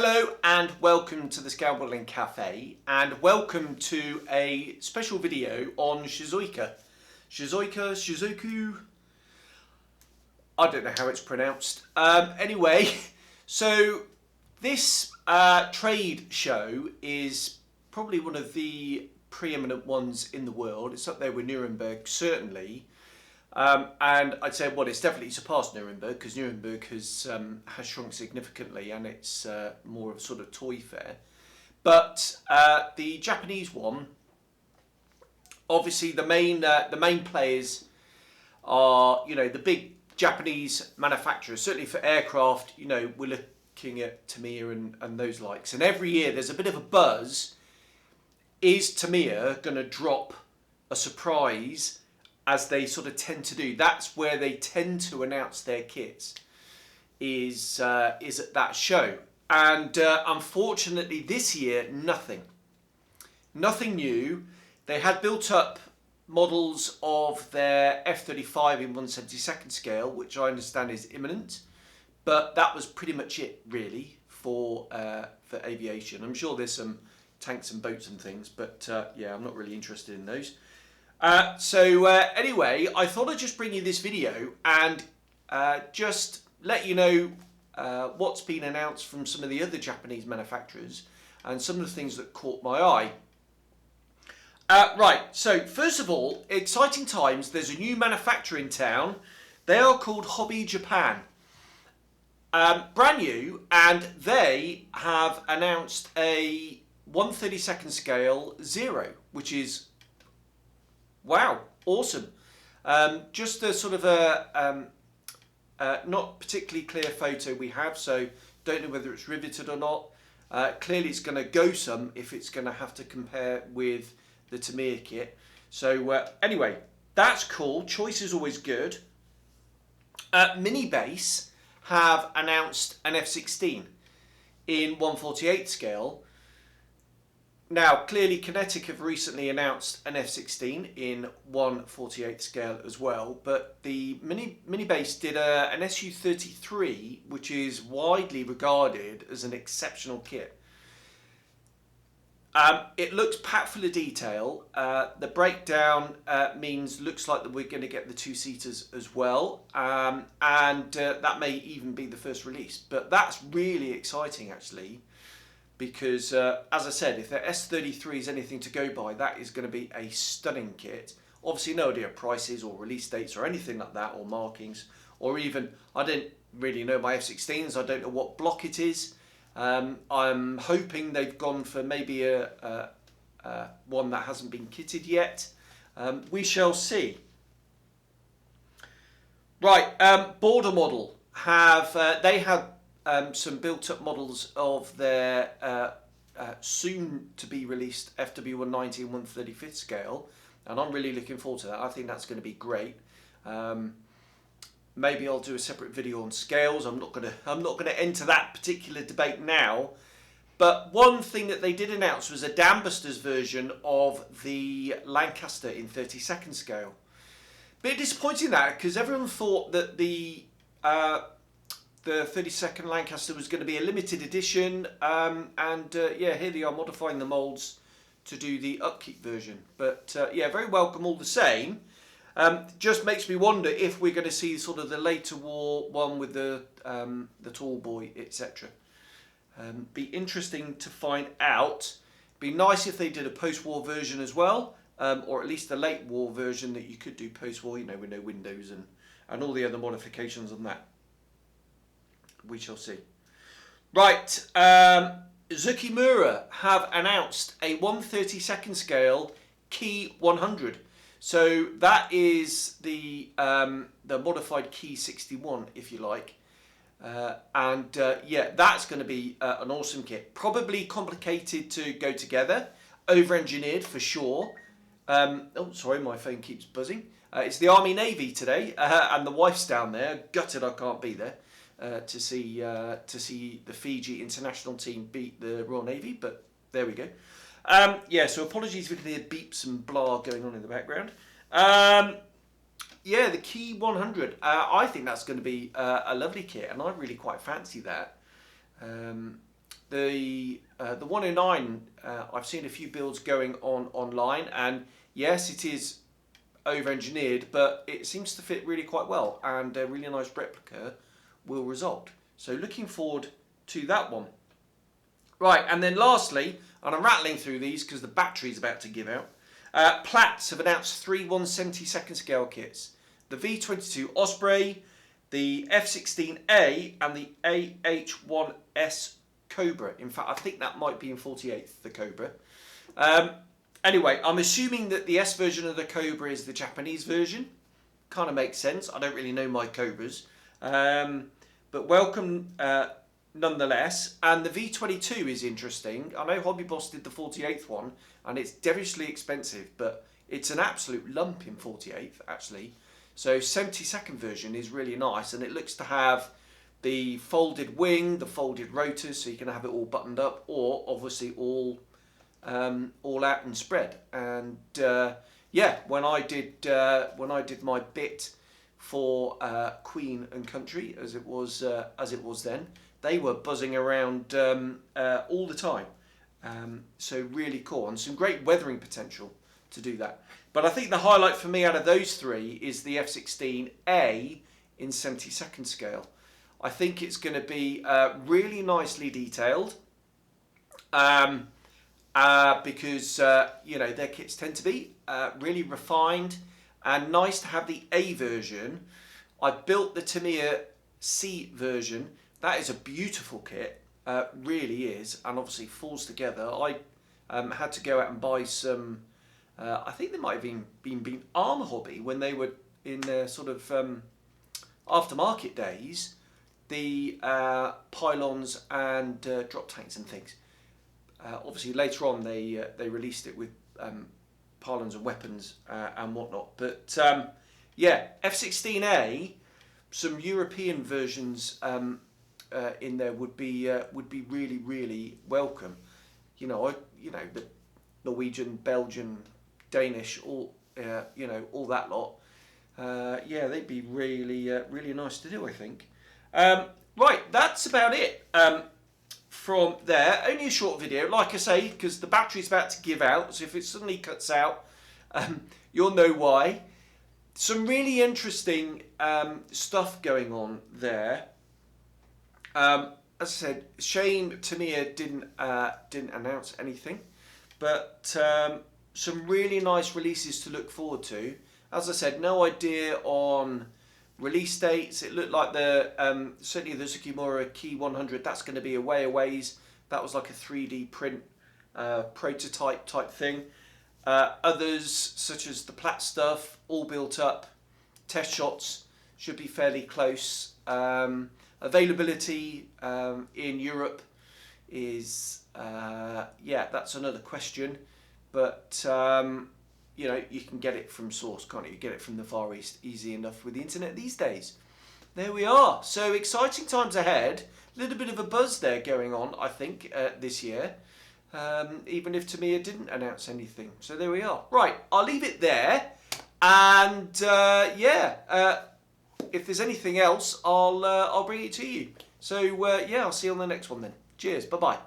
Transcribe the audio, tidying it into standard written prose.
Hello and welcome to the Scale Modeling Cafe, and welcome to a special video on Shizuoka. Shizuoku. I don't know how it's pronounced. Anyway, so this trade show is probably one of the preeminent ones in the world. It's up there with Nuremberg, certainly. And I'd say, well, it's definitely surpassed Nuremberg because Nuremberg has shrunk significantly, and it's more of a sort of toy fair. But the Japanese one, obviously, the main players are, the big Japanese manufacturers. Certainly for aircraft, we're looking at Tamiya and those likes. And every year there's a bit of a buzz. Is Tamiya going to drop a surprise? As they sort of tend to do. That's where they tend to announce their kits, is at that show. And unfortunately this year, nothing new. They had built up models of their F-35 in 1/72nd scale, which I understand is imminent, but that was pretty much it really for aviation. I'm sure there's some tanks and boats and things, but yeah, I'm not really interested in those. Anyway, I thought I'd just bring you this video and just let you know what's been announced from some of the other Japanese manufacturers and some of the things that caught my eye. Right, so first of all, exciting times. There's a new manufacturer in town. They are called Hobby Japan. Brand new, and they have announced a 1/32nd scale 0, which is wow, awesome. Just a sort of a not particularly clear photo we have, so don't know whether it's riveted or not. Clearly it's going to go some if it's going to have to compare with the Tamiya kit. So anyway, that's cool. Choice is always good. Minibase have announced an F-16 in 1/48 scale. Now, clearly Kinetic have recently announced an F-16 in 1/48 scale as well, but the Minibase did an Su-33, which is widely regarded as an exceptional kit. It looks packed full of detail. The breakdown looks like that we're going to get the two-seaters as well, and that may even be the first release. But that's really exciting, actually. Because, as I said, if the S33 is anything to go by, that is going to be a stunning kit. Obviously, no idea of prices or release dates or anything like that, or markings, or even, I don't really know my F-16s. I don't know what block it is. I'm hoping they've gone for maybe a one that hasn't been kitted yet. We shall see. Right, Border Model they have some built-up models of their soon-to-be-released FW190 and 1/35th scale, and I'm really looking forward to that. I think that's going to be great. Maybe I'll do a separate video on scales. I'm not gonna enter that particular debate now. But one thing that they did announce was a Dambusters version of the Lancaster in 32nd scale. Bit disappointing that, because everyone thought that the 32nd Lancaster was going to be a limited edition, yeah, here they are modifying the moulds to do the upkeep version. But yeah, very welcome all the same. Just makes me wonder if we're going to see sort of the later war one with the tall boy, etc. Be interesting to find out. Be nice if they did a post-war version as well, or at least a late war version that you could do post-war, with no windows and all the other modifications on that. We shall see. Right, Zukimura have announced a 1/32nd scale Key 100. So that is the modified Key 61, if you like. Yeah, that's going to be an awesome kit. Probably complicated to go together, over-engineered for sure. Oh, sorry, my phone keeps buzzing. It's the Army Navy today, and the wife's down there. Gutted I can't be there. To see the Fiji international team beat the Royal Navy, but there we go. Yeah, so apologies if you can hear beeps and blah going on in the background. Yeah, the Key 100. I think that's going to be a lovely kit, and I really quite fancy that. The 109, I've seen a few builds going on online, and yes, it is over-engineered, but it seems to fit really quite well, and a really nice replica will result. So looking forward to that one. Right, and then lastly, and I'm rattling through these because the battery's about to give out, Platts have announced 3 1/72 scale kits. The V22 Osprey, the F16A, and the AH1S Cobra. In fact, I think that might be in 48th, the Cobra. Anyway, I'm assuming that the S version of the Cobra is the Japanese version. Kind of makes sense. I don't really know my Cobras. But welcome nonetheless. And the V22 is interesting. I know Hobby Boss did the 48th one, and it's devilishly expensive, but it's an absolute lump in 48th, actually. So 72nd version is really nice, and it looks to have the folded wing, the folded rotors, so you can have it all buttoned up, or obviously all out and spread. And yeah, when I did my bit for Queen and Country, as it was then, they were buzzing around all the time. So really cool, and some great weathering potential to do that. But I think the highlight for me out of those three is the F16A in 72nd scale. I think it's going to be really nicely detailed, because you know, their kits tend to be really refined, and nice to have the A version. I built the Tamiya C version. That is a beautiful kit, really is, and obviously falls together. I had to go out and buy some. I think they might have been Armour Hobby when they were in their sort of aftermarket days. The pylons and drop tanks and things. Obviously later on they released it with pylons and weapons and whatnot. But yeah, F16A, some European versions in there would be really, really welcome. You know, the Norwegian, Belgian, Danish, all all that lot. Yeah, they'd be really really nice to do, I think. Right, that's about it from there. Only a short video, like I say, because the battery's about to give out, so if it suddenly cuts out, you'll know why. Some really interesting stuff going on there. As I said, shame Tamiya didn't announce anything, but some really nice releases to look forward to. As I said, no idea on release dates. It looked like the certainly the Tsukimura Key 100, that's going to be a ways. That was like a 3D print prototype type thing. Others, such as the Platt stuff, all built up. Test shots should be fairly close. Availability in Europe is, yeah, that's another question. But you know, you can get it from source, can't you? You get it from the Far East easy enough with the internet these days. There we are. So exciting times ahead. A little bit of a buzz there going on, I think, this year. Even if Tamiya didn't announce anything. So there we are. Right, I'll leave it there. And yeah, if there's anything else, I'll bring it to you. So yeah, I'll see you on the next one then. Cheers. Bye-bye.